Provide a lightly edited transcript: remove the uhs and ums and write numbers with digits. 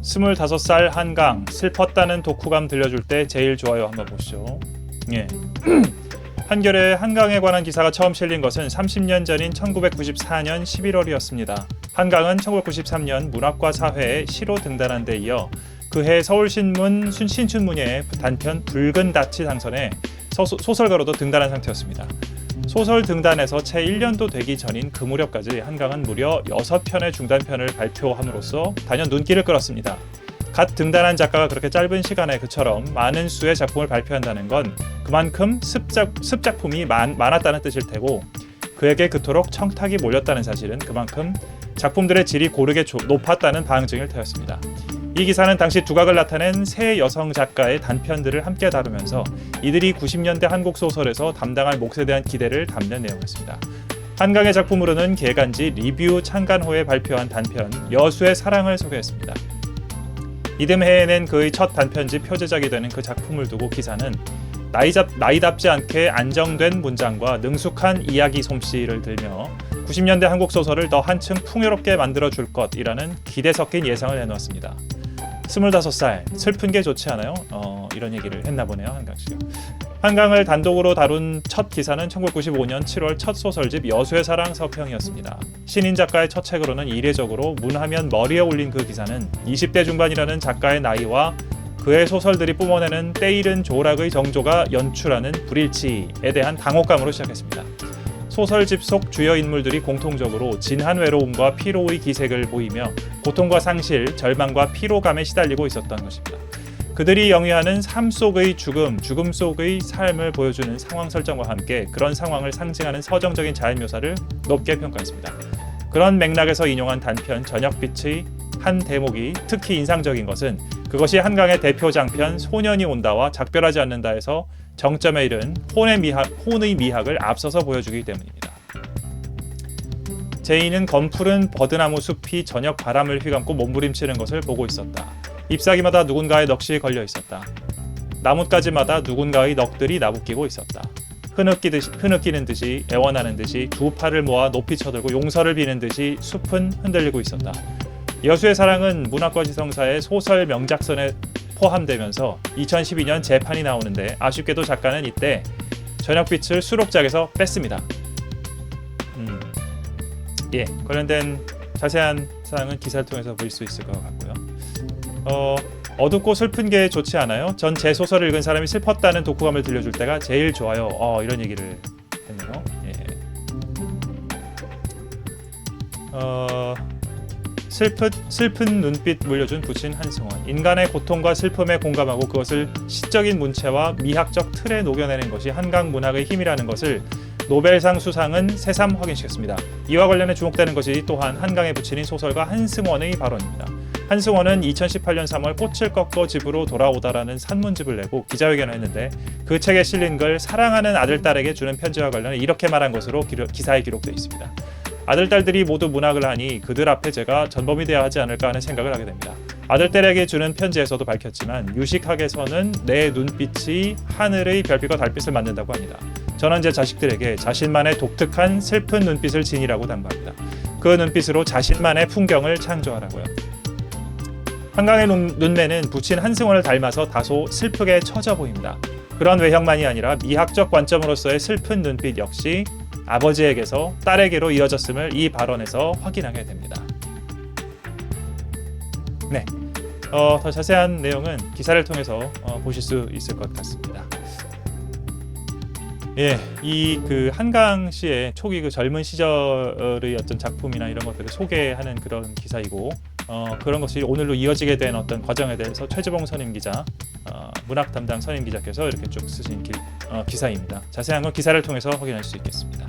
25살 한강, 슬펐다는 독후감 들려줄 때 제일 좋아요. 한번 보시죠. 예. 한겨레 한강에 관한 기사가 처음 실린 것은 30년 전인 1994년 11월이었습니다. 한강은 1993년 문학과 사회에 시로 등단한 데 이어 그해 서울신문 신춘문예에 단편 붉은 낯이 당선해 소설가로도 등단한 상태였습니다. 소설 등단에서 채 1년도 되기 전인 그 무렵까지 한강은 무려 6편의 중단편을 발표함으로써 단연 눈길을 끌었습니다. 갓 등단한 작가가 그렇게 짧은 시간에 그처럼 많은 수의 작품을 발표한다는 건 그만큼 습작품이 많았다는 뜻일 테고, 그에게 그토록 청탁이 몰렸다는 사실은 그만큼 작품들의 질이 고르게 높았다는 방증일 테였습니다. 이 기사는 당시 두각을 나타낸 세 여성 작가의 단편들을 함께 다루면서 이들이 90년대 한국 소설에서 담당할 몫에 대한 기대를 담는 내용이었습니다. 한강의 작품으로는 개간지 리뷰 창간호에 발표한 단편 여수의 사랑을 소개했습니다. 이듬해에 낸 그의 첫 단편집 표제작이 되는 그 작품을 두고 기사는 나이답지 않게 안정된 문장과 능숙한 이야기 솜씨를 들며 90년대 한국 소설을 더 한층 풍요롭게 만들어줄 것이라는 기대 섞인 예상을 해놓았습니다. 25살, 슬픈 게 좋지 않아요? 이런 얘기를 했나 보네요, 한강씨가. 한강을 단독으로 다룬 첫 기사는 1995년 7월 첫 소설집 여수의 사랑 서평이었습니다. 신인 작가의 첫 책으로는 이례적으로 문하면 머리에 올린 그 기사는 20대 중반이라는 작가의 나이와 그의 소설들이 뿜어내는 때이른 조락의 정조가 연출하는 불일치에 대한 당혹감으로 시작했습니다. 소설집 속 주요 인물들이 공통적으로 진한 외로움과 피로의 기색을 보이며 고통과 상실, 절망과 피로감에 시달리고 있었던 것입니다. 그들이 영위하는 삶 속의 죽음 속의 삶을 보여주는 상황 설정과 함께 그런 상황을 상징하는 서정적인 자연 묘사를 높게 평가했습니다. 그런 맥락에서 인용한 단편 저녁빛의 한 대목이 특히 인상적인 것은 그것이 한강의 대표 장편 소년이 온다와 작별하지 않는다에서 정점에 이른 혼의 미학을 앞서서 보여주기 때문입니다. 제인은 검푸른 버드나무 숲이 저녁 바람을 휘감고 몸부림치는 것을 보고 있었다. 잎사귀마다 누군가의 넋이 걸려 있었다. 나뭇가지마다 누군가의 넋들이 나부끼고 있었다. 흐느끼는 듯이 애원하는 듯이 두 팔을 모아 높이 쳐들고 용서를 비는 듯이 숲은 흔들리고 있었다. 여수의 사랑은 문학과 지성사의 소설 명작선에 포함되면서 2012년 재판이 나오는데 아쉽게도 작가는 이때 저녁빛을 수록작에서 뺐습니다. 관련된 자세한 사항은 기사를 통해서 볼 수 있을 것 같고요. 어둡고 슬픈 게 좋지 않아요? 전 제 소설을 읽은 사람이 슬펐다는 독후감을 들려줄 때가 제일 좋아요. 이런 얘기를 했네요. 슬픈 눈빛 물려준 부친 한승원. 인간의 고통과 슬픔에 공감하고 그것을 시적인 문체와 미학적 틀에 녹여내는 것이 한강 문학의 힘이라는 것을 노벨상 수상은 새삼 확인시켰습니다. 이와 관련해 주목되는 것이 또한 한강의 부친인 소설가 한승원의 발언입니다. 한승원은 2018년 3월 꽃을 꺾고 집으로 돌아오다라는 산문집을 내고 기자회견을 했는데 그 책에 실린 걸 사랑하는 아들딸에게 주는 편지와 관련해 이렇게 말한 것으로 기사에 기록되어 있습니다. 아들딸들이 모두 문학을 하니 그들 앞에 제가 전범이 되어야 하지 않을까 하는 생각을 하게 됩니다. 아들딸에게 주는 편지에서도 밝혔지만 유식학에서는 내 눈빛이 하늘의 별빛과 달빛을 만든다고 합니다. 저는 제 자식들에게 자신만의 독특한 슬픈 눈빛을 지니라고 당부합니다. 그 눈빛으로 자신만의 풍경을 창조하라고요. 한강의 눈매는 부친 한승원을 닮아서 다소 슬프게 처져 보입니다. 그런 외형만이 아니라 미학적 관점으로서의 슬픈 눈빛 역시 아버지에게서 딸에게로 이어졌음을 이 발언에서 확인하게 됩니다. 네, 더 자세한 내용은 기사를 통해서 보실 수 있을 것 같습니다. 이 한강 씨의 초기 그 젊은 시절의 어떤 작품이나 이런 것들을 소개하는 그런 기사이고, 그런 것이 오늘로 이어지게 된 어떤 과정에 대해서 최지봉 선임 기자, 문학 담당 선임 기자께서 이렇게 쭉 쓰신 기사입니다. 자세한 건 기사를 통해서 확인할 수 있겠습니다.